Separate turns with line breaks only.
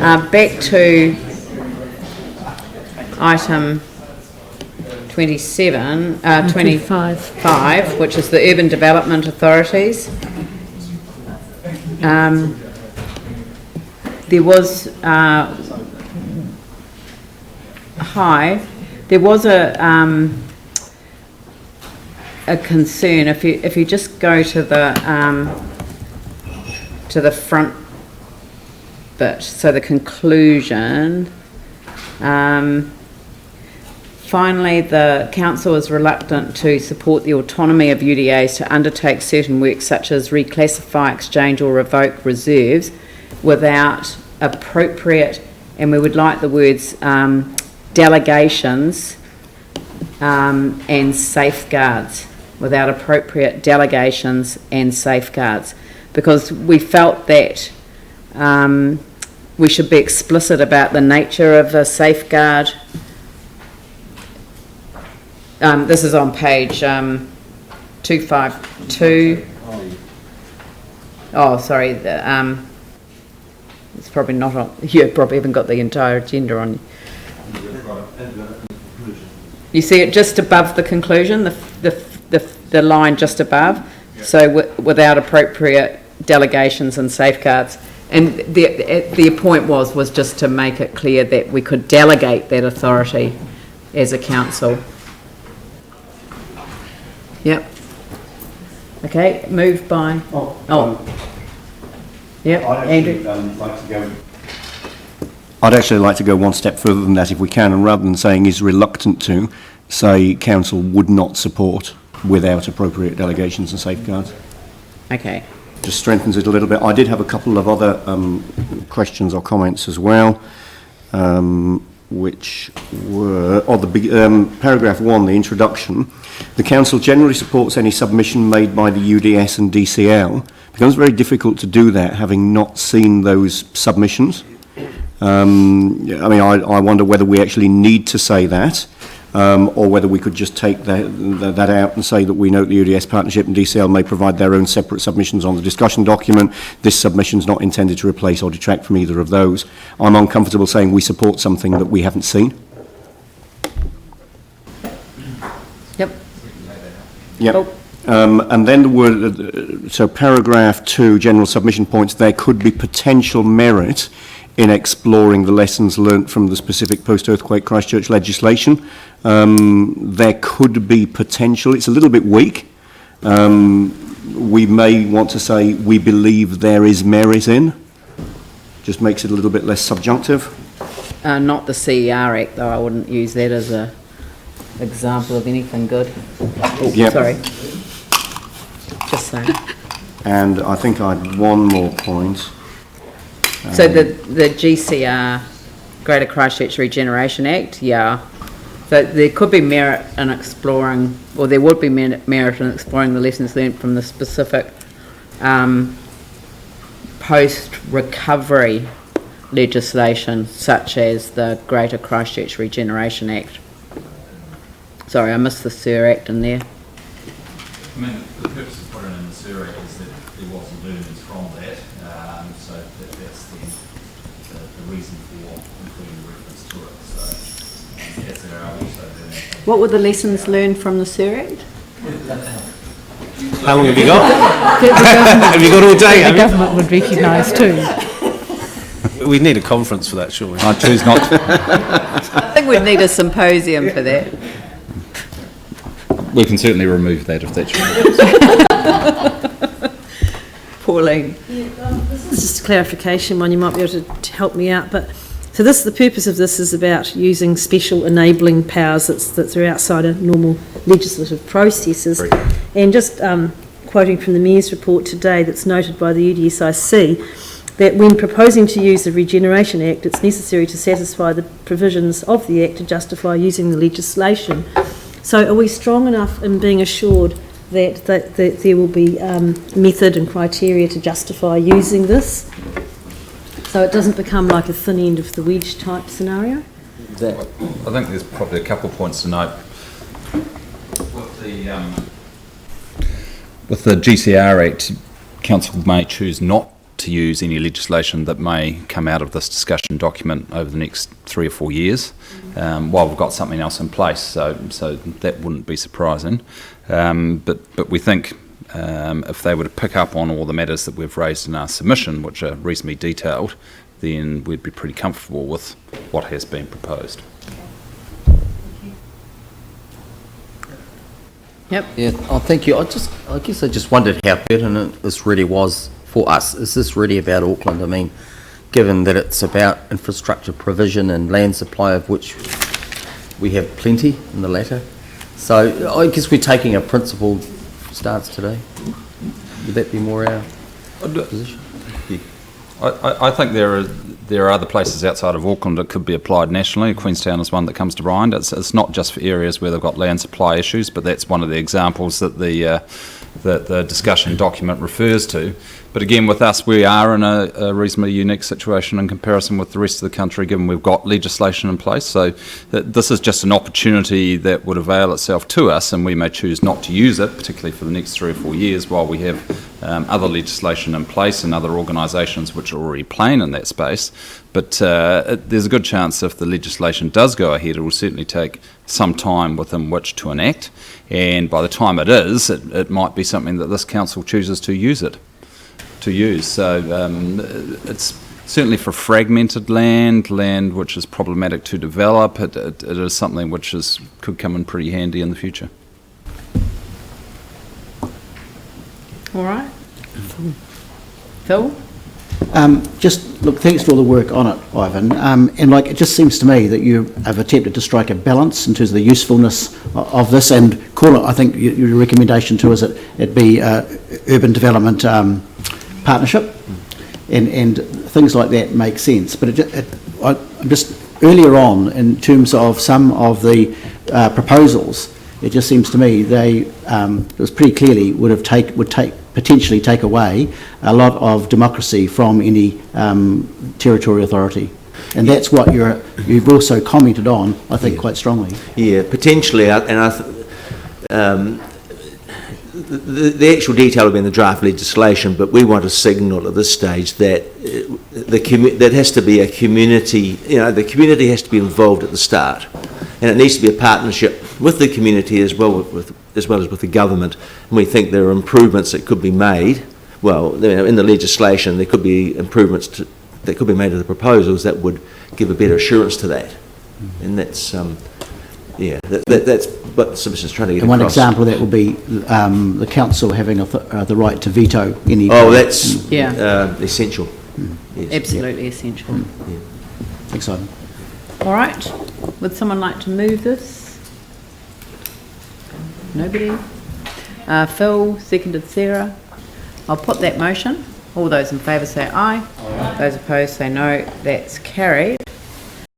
Back to item 25, which is the Urban Development Authorities. There was a concern. If you just go to the front bit, so the conclusion. Finally, the council is reluctant to support the autonomy of UDAs to undertake certain work such as reclassify, exchange or revoke reserves without appropriate, and we would like the words delegations and safeguards, without appropriate delegations and safeguards, because we felt that we should be explicit about the nature of a safeguard. This is on page 252. Oh, sorry. It's probably not on. You probably haven't got the entire agenda on. You see it just above the conclusion, the line just above. Yeah. So without appropriate delegations and safeguards. And the point was just to make it clear that we could delegate that authority as a council. Yep. Okay, moved by... Yep, Andrew.
I'd actually like to go one step further than that if we can, and rather than saying is reluctant to, say council would not support without appropriate delegations and safeguards.
Okay.
Just strengthens it a little bit. I did have a couple of other questions or comments as well, which were, paragraph 1, the introduction. The council generally supports any submission made by the UDS and DCL. It becomes very difficult to do that having not seen those submissions. I wonder whether we actually need to say that, or whether we could just take that out and say that we note the UDS partnership and DCL may provide their own separate submissions on the discussion document. This submission is not intended to replace or detract from either of those. I'm uncomfortable saying we support something that we haven't seen. Yep. Oh. And then there were, so paragraph 2, general submission points, there could be potential merit in exploring the lessons learnt from the specific post-earthquake Christchurch legislation. There could be potential. It's a little bit weak. We may want to say we believe there is merit in. Just makes it a little bit less subjunctive.
Not the CER Act, though. I wouldn't use that as an example of anything good. Oh, yep. Sorry. Just saying.
And I think I had one more point.
So the GCR, Greater Christchurch Regeneration Act, yeah. So there could be merit in exploring, or there would be merit in exploring the lessons learned from the specific post-recovery legislation, such as the Greater Christchurch Regeneration Act. Sorry, I missed the SUR Act in there.
I mean, the purpose of putting in the SUR Act is that there wasn't learnings from that, so that's the reason for including reference to it. So that's there are also doing.
What were the lessons learned from the SUR Act?
How long have you got? Have you got all day?
The government would recognise too.
We need a conference for that, surely.
I choose not to.
I think we'd need a symposium for that.
We can certainly remove that if that's right.
Pauline.
This is just a clarification one, you might be able to help me out. But so the purpose of this is about using special enabling powers that are outside of normal legislative processes.
Great.
And just quoting from the Mayor's report today that's noted by the UDSIC, that when proposing to use the Regeneration Act, it's necessary to satisfy the provisions of the Act to justify using the legislation. So are we strong enough in being assured that there will be method and criteria to justify using this, so it doesn't become like a thin end of the wedge type scenario?
I think there's probably a couple of points to note. With the GCR Act, council may choose not to use any legislation that may come out of this discussion document over the next 3 or 4 years, while we've got something else in place. So that wouldn't be surprising. But we think if they were to pick up on all the matters that we've raised in our submission, which are reasonably detailed, then we'd be pretty comfortable with what has been proposed.
Yep.
Yeah, oh, thank you. I guess I just wondered how pertinent this really was for us. Is this really about Auckland? I mean, given that it's about infrastructure provision and land supply, of which we have plenty in the latter. So I guess we're taking a principled stance today. Would that be more our position?
I think there are other places outside of Auckland that could be applied nationally. Queenstown is one that comes to mind. It's not just for areas where they've got land supply issues, but that's one of the examples that the discussion document refers to. But again, with us, we are in a reasonably unique situation in comparison with the rest of the country, given we've got legislation in place. So this is just an opportunity that would avail itself to us, and we may choose not to use it, particularly for the next 3 or 4 years, while we have other legislation in place and other organisations which are already playing in that space. But there's a good chance if the legislation does go ahead, it will certainly take some time within which to enact. And by the time it is, it might be something that this council chooses to use. So it's certainly for fragmented land which is problematic to develop. It is something which could come in pretty handy in the future.
All right. Phil?
Just look, thanks for all the work on it, Ivan. And it just seems to me that you have attempted to strike a balance in terms of the usefulness of this, and call it, I think your recommendation to us, it be urban development partnership, and things like that make sense. But I'm just earlier on, in terms of some of the proposals, it just seems to me they pretty clearly would potentially take away a lot of democracy from any territorial authority. And that's what you've also commented on, I think, quite strongly.
Yeah, potentially, the actual detail will be in the draft legislation, but we want a signal at this stage that that has to be a community, the community has to be involved at the start, and it needs to be a partnership with the community as well as with the government. And we think there are improvements that could be made. Well, in the legislation, there could be improvements that could be made to the proposals that would give a better assurance to that. And that's that's what the submission's trying to get across.
And one example of that would be the council having the right to veto any...
Oh, that's essential.
Yes. Absolutely essential.
Yeah.
Thanks, Ivan.
All right. Would someone like to move this? Nobody? Phil, seconded Sarah. I'll put that motion. All those in favour say aye. Those opposed say no. That's carried.